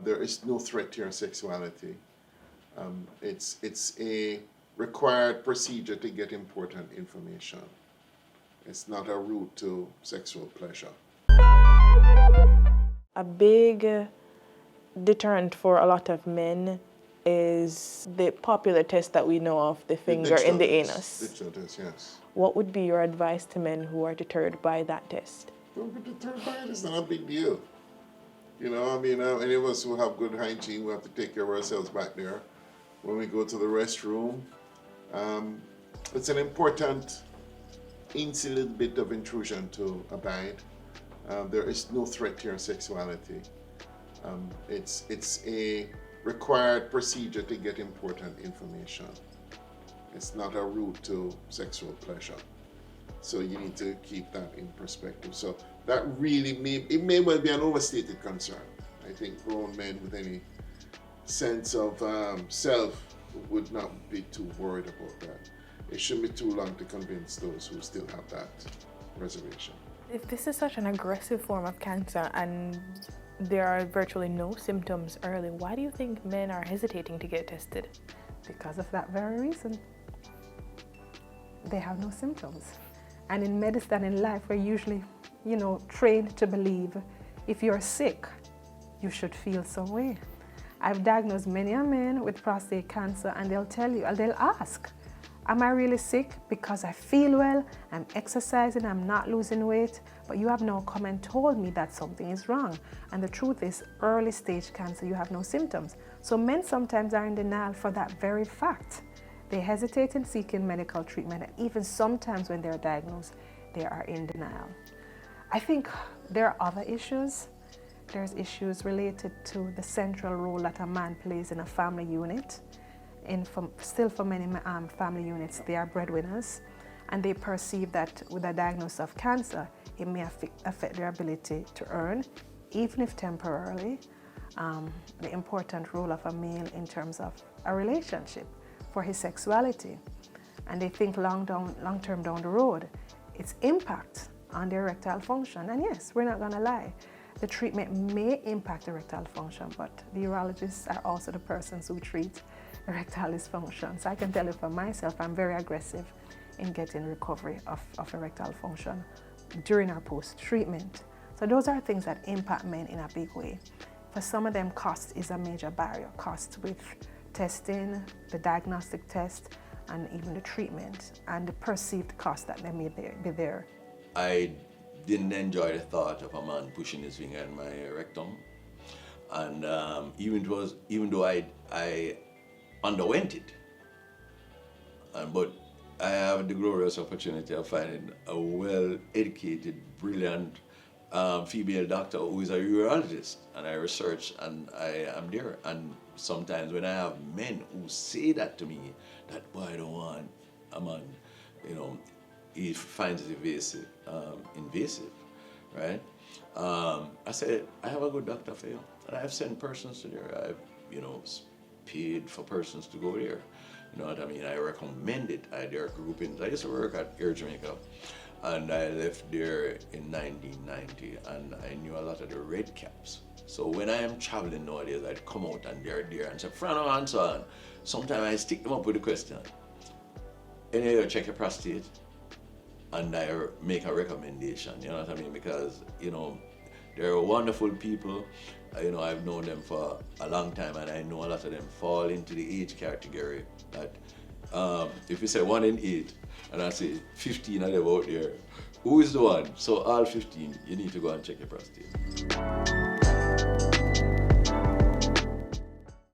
there is no threat to your sexuality. It's a required procedure to get important information. It's not a route to sexual pleasure. A big deterrent for a lot of men is the popular test that we know of, the finger in the anus. Digital test, yes. What would be your advice to men who are deterred by that test? Don't be deterred by it. It's not a big deal. You know, I mean, any of us who have good hygiene, we have to take care of ourselves back there. When we go to the restroom, it's an important incident bit of intrusion to abide. There is no threat to your sexuality. It's a required procedure to get important information. It's not a route to sexual pleasure. So you need to keep that in perspective. So that really may well be an overstated concern. I think grown men with any sense of self would not be too worried about that. It shouldn't be too long to convince those who still have that reservation. If this is such an aggressive form of cancer and there are virtually no symptoms early, why do you think men are hesitating to get tested? Because of that very reason. They have no symptoms. And in medicine, in life, we're usually, trained to believe if you're sick, you should feel some way. I've diagnosed many a men with prostate cancer and they'll tell you, they'll ask, am I really sick? Because I feel well, I'm exercising, I'm not losing weight, but you have now come and told me that something is wrong. And the truth is, early stage cancer, you have no symptoms. So men sometimes are in denial for that very fact. They hesitate in seeking medical treatment, and even sometimes when they're diagnosed, they are in denial. I think there are other issues. There's issues related to the central role that a man plays in a family unit. Still for many family units, they are breadwinners, and they perceive that with a diagnosis of cancer, it may affect their ability to earn, even if temporarily, the important role of a male in terms of a relationship for his sexuality. And they think long term down the road, its impact on their erectile function. And yes, we're not gonna lie, the treatment may impact erectile function, but the urologists are also the persons who treat erectile dysfunction. So I can tell you for myself, I'm very aggressive in getting recovery of erectile function during our post-treatment. So those are things that impact men in a big way. For some of them, cost is a major barrier. Cost with testing, the diagnostic test, and even the treatment, and the perceived cost that they may be there. I didn't enjoy the thought of a man pushing his finger in my rectum. And even though I underwent it, but I have the glorious opportunity of finding a well-educated, brilliant female doctor who is a urologist, and I research and I am there. And sometimes when I have men who say that to me, that boy, I don't want a man, he finds it invasive, right? I said, I have a good doctor for you, and I've sent persons to there. I've, paid for persons to go there. You know what I mean? I recommend it. There are groupings. I used to work at Jamaica, and I left there in 1990, and I knew a lot of the red caps. So when I am traveling nowadays, I'd come out and they're there and say, Frano and so on. Sometimes I stick them up with the question, anyway, you check your prostate, and I make a recommendation, you know what I mean? Because, they're wonderful people. I've known them for a long time, and I know a lot of them fall into the age category that if you say 1 in 8, and I say 15 of them out there, who is the one? So all 15, you need to go and check your prostate.